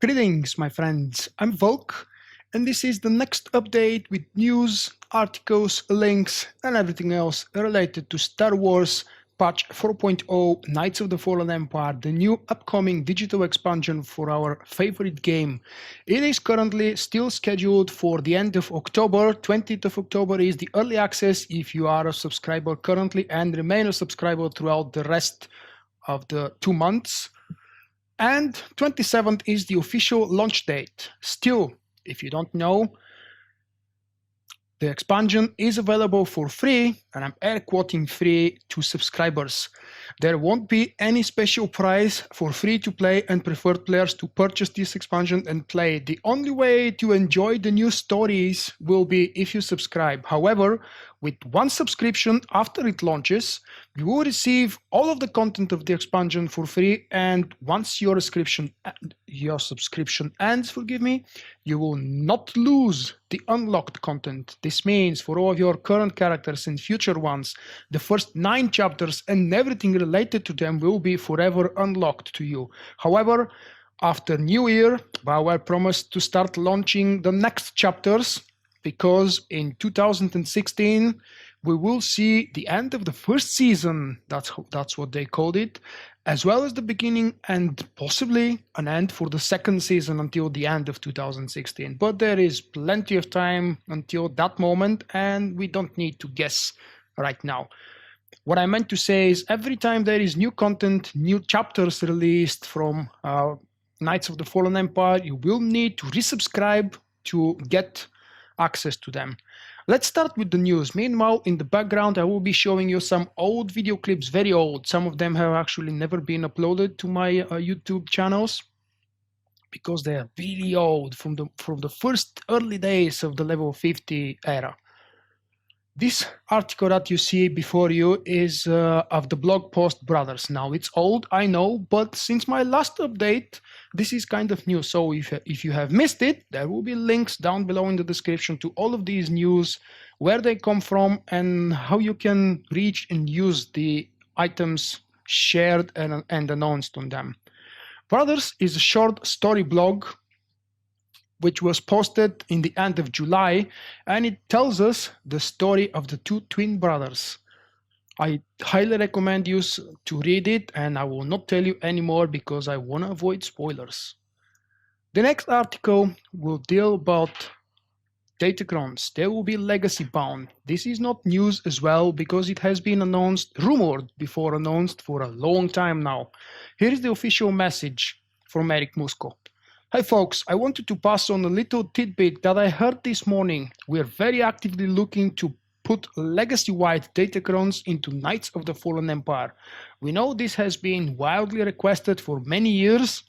Greetings, my friends. I'm Volk, and this is the next update with news, articles, links, and everything else related to Star Wars Patch 4.0 Knights of the Fallen Empire, the new upcoming digital expansion for our favorite game. It is currently still scheduled for the end of October. 20th of October is the early access if you are a subscriber currently and remain a subscriber throughout the rest of the 2 months. And 27th is the official launch date. Still, if you don't know, the expansion is available for free, and I'm air quoting free, to subscribers. There won't be any special price for free-to-play and preferred players to purchase this expansion and play. The only way to enjoy the new stories will be if you subscribe. However, with one subscription after it launches, you will receive all of the content of the expansion for free, and once your subscription ends, you will not lose the unlocked content. This means for all of your current characters and future ones, the first 9 chapters and everything related to them will be forever unlocked to you. However, after New Year, BioWare promised to start launching the next chapters, because in 2016 we will see the end of the first season, that's what they called it, as well as the beginning and possibly an end for the second season until the end of 2016. But there is plenty of time until that moment, and we don't need to guess right now. What I meant to say is every time there is new content, new chapters released from Knights of the Fallen Empire, you will need to resubscribe to get access to them. Let's start with the news. Meanwhile, in the background, I will be showing you some old video clips, very old. Some of them have actually never been uploaded to my YouTube channels because they are really old, from the first early days of the level 50 era. This article that you see before you is of the blog post Brothers. Now, it's old, I know, but since my last update, this is kind of new. So if you have missed it, there will be links down below in the description to all of these news, where they come from, and how you can reach and use the items shared and announced on them. Brothers is a short story blog which was posted in the end of July, and it tells us the story of the 2 twin brothers. I highly recommend you to read it, and I will not tell you anymore because I want to avoid spoilers. The next article will deal about datacrons. They will be legacy bound. This is not news as well because it has been rumored before announced for a long time now. Here is the official message from Eric Musco. Hi folks, I wanted to pass on a little tidbit that I heard this morning. We are very actively looking to put legacy-wide datacrons into Knights of the Fallen Empire. We know this has been wildly requested for many years,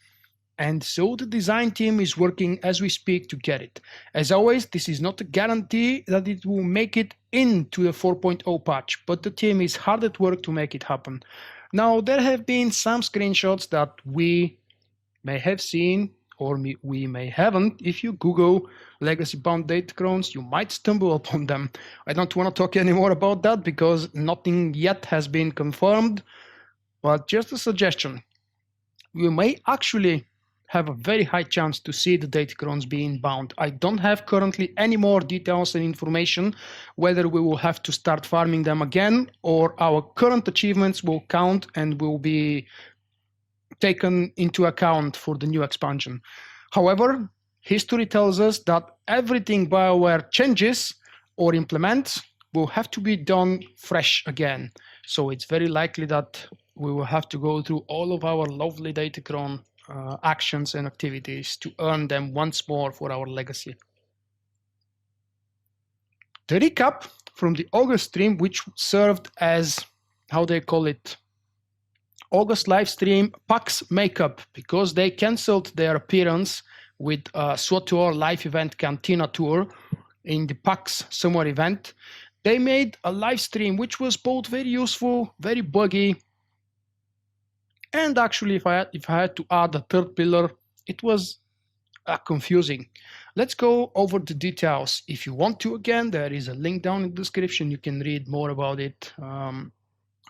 and so the design team is working as we speak to get it. As always, this is not a guarantee that it will make it into the 4.0 patch, but the team is hard at work to make it happen. Now, there have been some screenshots that we may have seen, or we may haven't. If you Google legacy bound datacrons, you might stumble upon them. I don't want to talk anymore about that because nothing yet has been confirmed, but just a suggestion. You may actually have a very high chance to see the datacrons being bound. I don't have currently any more details and information whether we will have to start farming them again or our current achievements will count and will be taken into account for the new expansion. However, history tells us that everything BioWare changes or implements will have to be done fresh again. So it's very likely that we will have to go through all of our lovely datacron actions and activities to earn them once more for our legacy. The recap from the August stream, which served as, how they call it, August live stream PAX makeup, because they cancelled their appearance with SWTOR live event Cantina tour in the PAX summer event. They made a live stream which was both very useful, very buggy, and actually if I had to add a third pillar, it was confusing. Let's go over the details. If you want to, again, there is a link down in the description. You can read more about it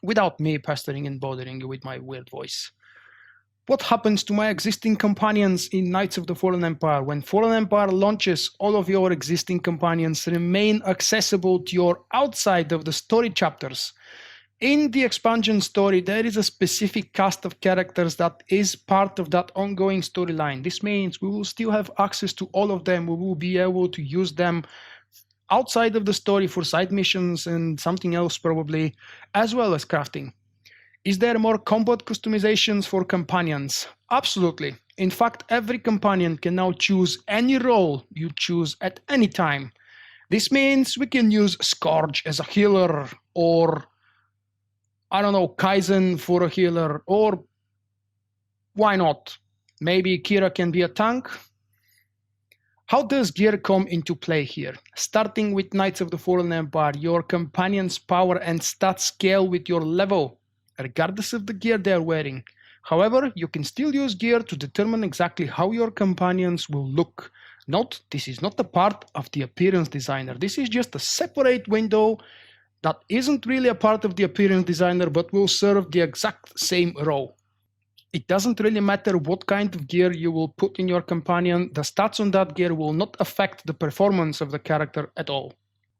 without me pestering and bothering you with my weird voice. What happens to my existing companions in Knights of the Fallen Empire? When Fallen Empire launches, all of your existing companions remain accessible to you outside of the story chapters. In the expansion story, there is a specific cast of characters that is part of that ongoing storyline. This means we will still have access to all of them. We will be able to use them outside of the story for side missions and something else probably, as well as crafting. Is there more combat customizations for companions? Absolutely. In fact, every companion can now choose any role you choose at any time. This means we can use Scourge as a healer, or I don't know, Kaizen for a healer, or why not? Maybe Kira can be a tank? How does gear come into play here? Starting with Knights of the Fallen Empire, your companion's power and stats scale with your level, regardless of the gear they are wearing. However, you can still use gear to determine exactly how your companions will look. Note, this is not a part of the appearance designer. This is just a separate window that isn't really a part of the appearance designer, but will serve the exact same role. It doesn't really matter what kind of gear you will put in your companion, the stats on that gear will not affect the performance of the character at all.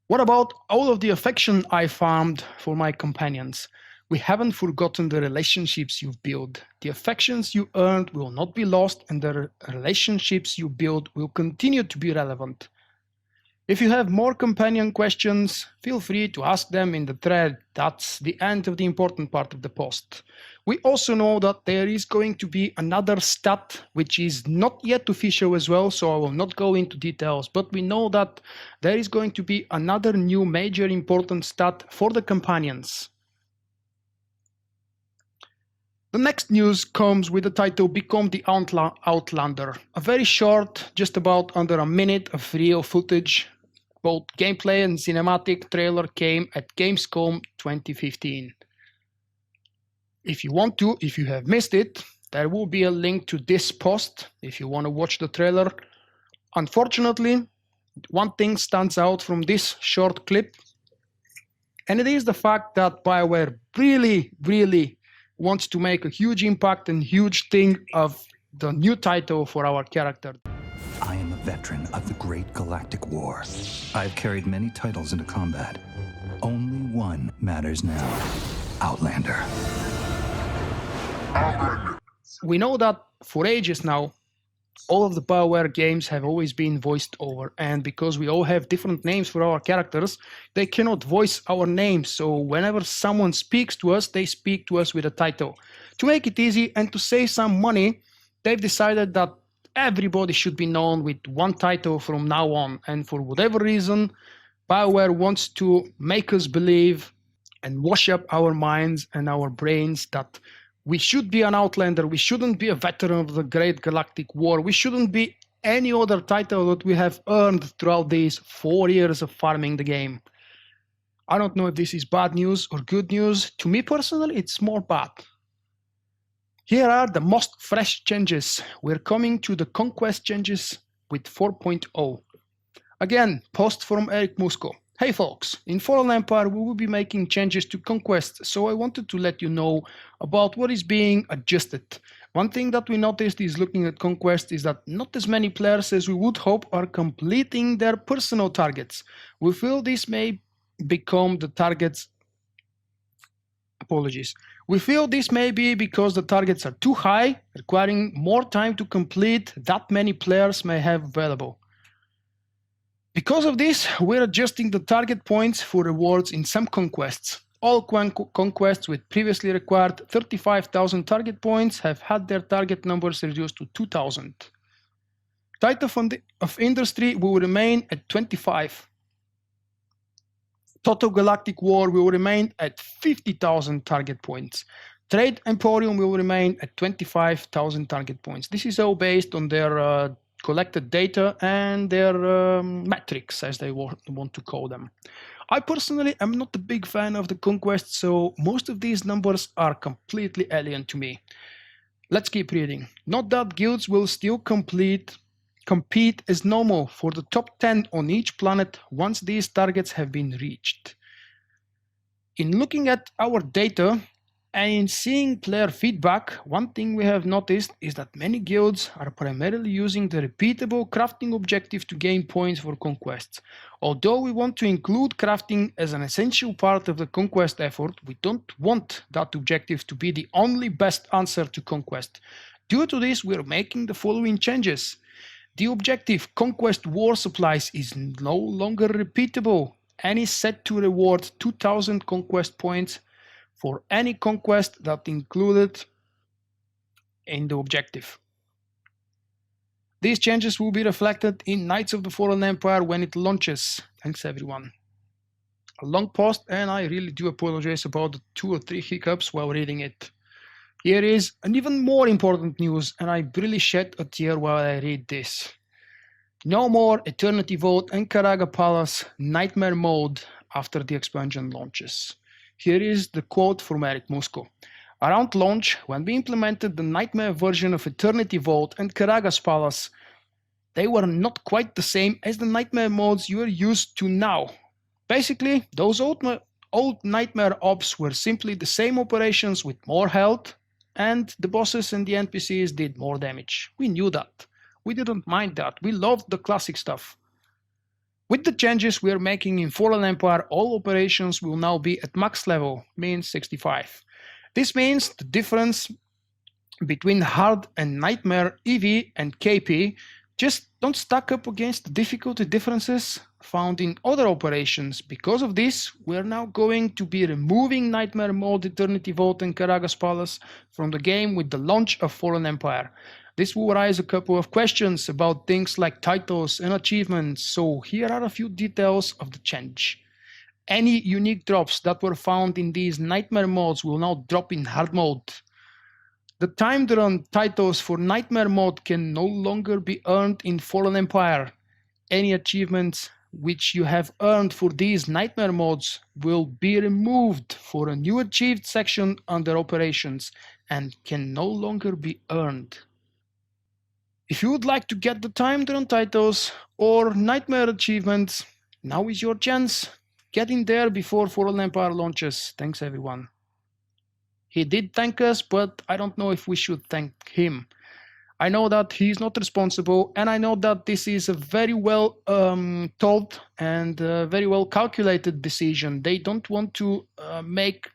What about all of the affection I farmed for my companions? We haven't forgotten the relationships you've built. The affections you earned will not be lost, and the relationships you build will continue to be relevant. If you have more companion questions, feel free to ask them in the thread. That's the end of the important part of the post. We also know that there is going to be another stat which is not yet official as well, so I will not go into details, but we know that there is going to be another new major important stat for the companions. The next news comes with the title Become the Outlander. A very short, just about under a minute of real footage. Both gameplay and cinematic trailer came at Gamescom 2015. If you have missed it, there will be a link to this post if you want to watch the trailer. Unfortunately, one thing stands out from this short clip, and it is the fact that BioWare really wants to make a huge impact and huge thing of the new title for our character. I am a veteran of the Great Galactic War. I've carried many titles into combat. Only one matters now. Outlander. We know that for ages now, all of the BioWare games have always been voiced over, and because we all have different names for our characters, they cannot voice our names, so whenever someone speaks to us, they speak to us with a title. To make it easy and to save some money, they've decided that everybody should be known with one title from now on, and for whatever reason, BioWare wants to make us believe and wash up our minds and our brains that we should be an Outlander, we shouldn't be a veteran of the Great Galactic War, we shouldn't be any other title that we have earned throughout these 4 years of farming the game. I don't know if this is bad news or good news. To me personally, it's more bad. Here are the most fresh changes. We're coming to the Conquest changes with 4.0. Again, post from Eric Musco. Hey folks, in Fallen Empire we will be making changes to Conquest, so I wanted to let you know about what is being adjusted. One thing that we noticed is looking at Conquest is that not as many players as we would hope are completing their personal targets. We feel this may become the targets. We feel this may be because the targets are too high, requiring more time to complete that many players may have available. Because of this, we're adjusting the target points for rewards in some conquests. All conquests with previously required 35,000 target points have had their target numbers reduced to 2,000. Title of Industry will remain at 25. Total Galactic War will remain at 50,000 target points. Trade Emporium will remain at 25,000 target points. This is all based on their collected data and their metrics, as they want to call them. I personally am not a big fan of the Conquest, so most of these numbers are completely alien to me. Let's keep reading. Note that guilds will still compete as normal for the top 10 on each planet once these targets have been reached. In looking at our data, And in seeing player feedback, one thing we have noticed is that many guilds are primarily using the repeatable crafting objective to gain points for conquests. Although we want to include crafting as an essential part of the conquest effort, we don't want that objective to be the only best answer to conquest. Due to this, we are making the following changes. The objective Conquest War Supplies is no longer repeatable and is set to reward 2000 conquest points for any conquest that included in the objective. These changes will be reflected in Knights of the Fallen Empire when it launches. Thanks everyone. A long post, and I really do apologize about the 2 or 3 hiccups while reading it. Here is an even more important news, and I really shed a tear while I read this. No more Eternity Vault and Karagga Palace Nightmare mode after the expansion launches. Here is the quote from Eric Musco. Around launch, when we implemented the Nightmare version of Eternity Vault and Karagga's Palace, they were not quite the same as the Nightmare modes you are used to now. Basically, those old Nightmare ops were simply the same operations with more health, and the bosses and the NPCs did more damage. We knew that. We didn't mind that. We loved the classic stuff. With the changes we are making in Fallen Empire, all operations will now be at max level, means 65. This means the difference between hard and nightmare EV and KP just don't stack up against the difficulty differences found in other operations. Because of this, we are now going to be removing Nightmare mode, Eternity Vault and Karagga's Palace from the game with the launch of Fallen Empire. This will raise a couple of questions about things like titles and achievements, so here are a few details of the change. Any unique drops that were found in these Nightmare modes will now drop in hard mode. The timed run titles for Nightmare mode can no longer be earned in Fallen Empire. Any achievements which you have earned for these Nightmare modes will be removed for a new achieved section under operations and can no longer be earned. If you would like to get the timed run titles or Nightmare achievements, now is your chance. Get in there before Fallen Empire launches. Thanks everyone. He did thank us, but I don't know if we should thank him. I know that he's not responsible, and I know that this is a very well thought and very well calculated decision. They don't want to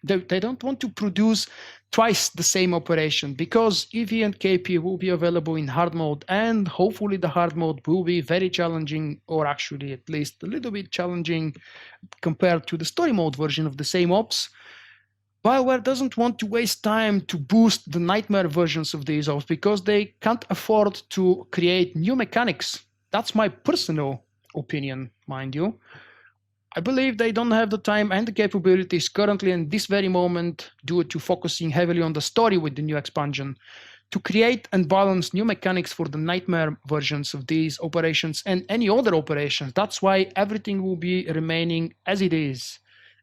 they don't want to produce twice the same operation, because EV and KP will be available in hard mode, and hopefully the hard mode will be very challenging, or actually at least a little bit challenging compared to the story mode version of the same ops. BioWare doesn't want to waste time to boost the Nightmare versions of these ops because they can't afford to create new mechanics. That's my personal opinion, mind you. I believe they don't have the time and the capabilities currently in this very moment, due to focusing heavily on the story with the new expansion, to create and balance new mechanics for the Nightmare versions of these operations and any other operations. That's why everything will be remaining as it is.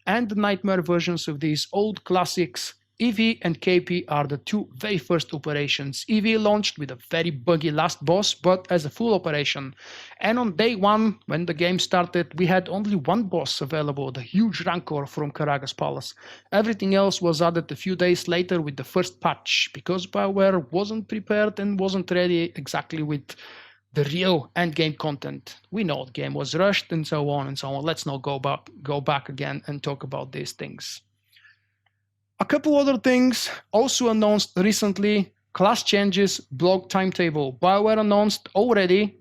And the Nightmare versions of these old classics, EV and KP, are the two very first operations. EV launched with a very buggy last boss, but as a full operation. And on day one, when the game started, we had only one boss available, the huge Rancor from Karagga's Palace. Everything else was added a few days later with the first patch, because BioWare wasn't prepared and wasn't ready exactly with the real endgame content. We know the game was rushed and so on and so on. Let's not go back again and talk about these things. A couple other things also announced recently: class changes, blog timetable. BioWare announced already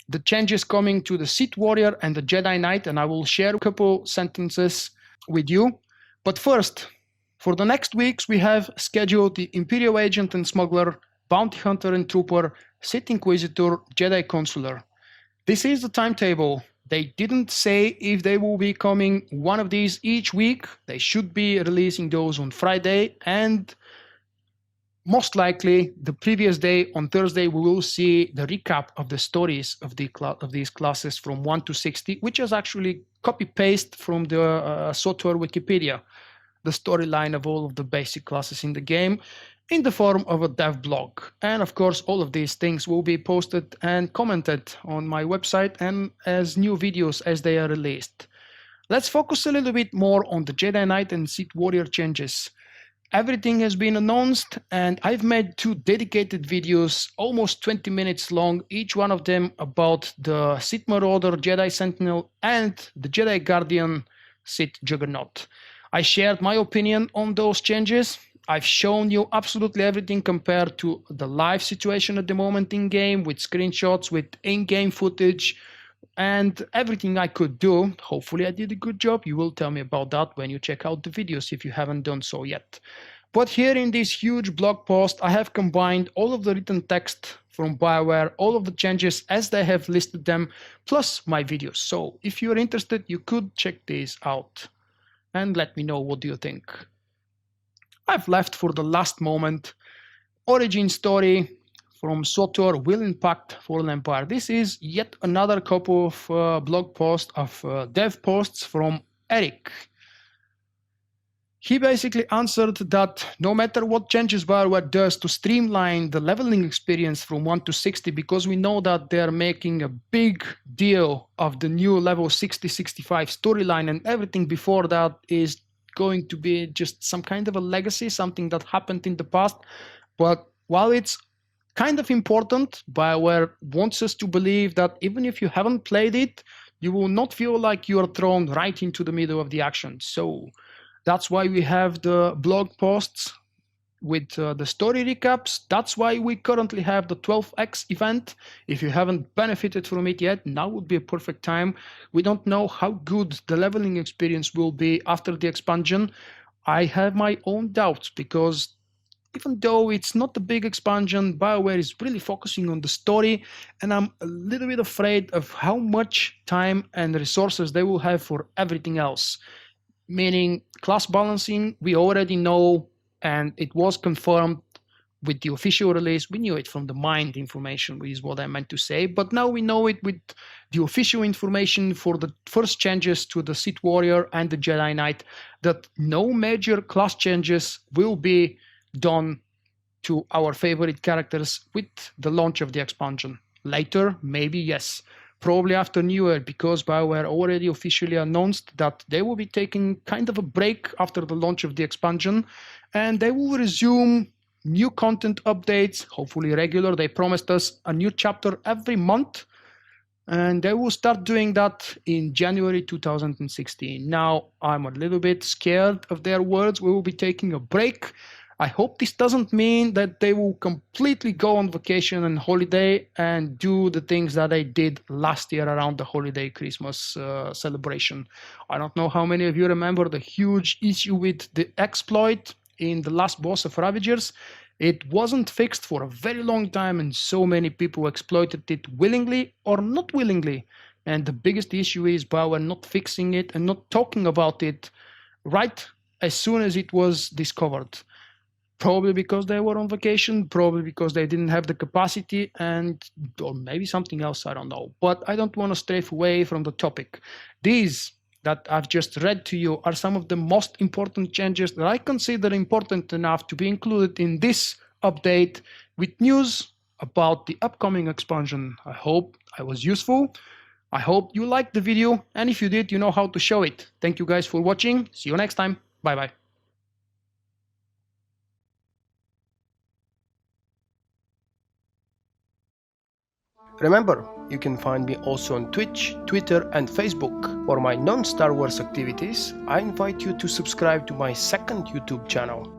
the changes coming to the Sith Warrior and the Jedi Knight, and I will share a couple sentences with you. But first, for the next weeks, we have scheduled the Imperial Agent and Smuggler, Bounty Hunter and Trooper, Sith Inquisitor, Jedi Consular. This is the timetable. They didn't say if they will be coming one of these each week. They should be releasing those on Friday, and most likely the previous day on Thursday we will see the recap of the stories of these classes from 1 to 60, which is actually copy-paste from the SWTOR Wikipedia, the storyline of all of the basic classes in the game, in the form of a dev blog. And of course, all of these things will be posted and commented on my website and as new videos as they are released. Let's focus a little bit more on the Jedi Knight and Sith Warrior changes. Everything has been announced, and I've made 2 dedicated videos, almost 20 minutes long, each one of them about the Sith Marauder, Jedi Sentinel, and the Jedi Guardian Sith Juggernaut. I shared my opinion on those changes. I've shown you absolutely everything compared to the live situation at the moment in game, with screenshots, with in-game footage, and everything I could do. Hopefully I did a good job. You will tell me about that when you check out the videos if you haven't done so yet. But here in this huge blog post, I have combined all of the written text from BioWare, all of the changes as they have listed them, plus my videos. So if you're interested, you could check these out and let me know what do you think. I've left for the last moment origin story from SWTOR will impact Fallen Empire. This is yet another couple of blog posts of dev posts from Eric. He basically answered that no matter what changes BioWare does to streamline the leveling experience from 1 to 60, because we know that they're making a big deal of the new level 60-65 storyline, and everything before that is going to be just some kind of a legacy, something that happened in the past. But while it's kind of important, BioWare wants us to believe that even if you haven't played it, you will not feel like you are thrown right into the middle of the action. So that's why we have the blog posts with the story recaps. That's why we currently have the 12x event. If you haven't benefited from it yet, now would be a perfect time. We don't know how good the leveling experience will be after the expansion. I have my own doubts, because even though it's not a big expansion, BioWare is really focusing on the story, and I'm a little bit afraid of how much time and resources they will have for everything else. Meaning class balancing, we already know, and it was confirmed with the official release. We knew it from the mined information, is what I meant to say, but now we know it with the official information for the first changes to the Sith Warrior and the Jedi Knight, that no major class changes will be done to our favorite characters with the launch of the expansion. Later, maybe yes. Probably after New Year, because BioWare already officially announced that they will be taking kind of a break after the launch of the expansion, and they will resume new content updates, hopefully regular. They promised us a new chapter every month, and they will start doing that in January 2016. Now, I'm a little bit scared of their words. We will be taking a break. I hope this doesn't mean that they will completely go on vacation and holiday and do the things that they did last year around the holiday Christmas celebration. I don't know how many of you remember the huge issue with the exploit in the last boss of Ravagers. It wasn't fixed for a very long time, and so many people exploited it willingly or not willingly. And the biggest issue is BioWare not fixing it and not talking about it right as soon as it was discovered. Probably because they were on vacation, probably because they didn't have the capacity, or maybe something else, I don't know. But I don't want to stray away from the topic. These that I've just read to you are some of the most important changes that I consider important enough to be included in this update with news about the upcoming expansion. I hope I was useful. I hope you liked the video, and if you did, you know how to show it. Thank you guys for watching. See you next time. Bye-bye. Remember, you can find me also on Twitch, Twitter and Facebook. For my non-Star Wars activities, I invite you to subscribe to my second YouTube channel.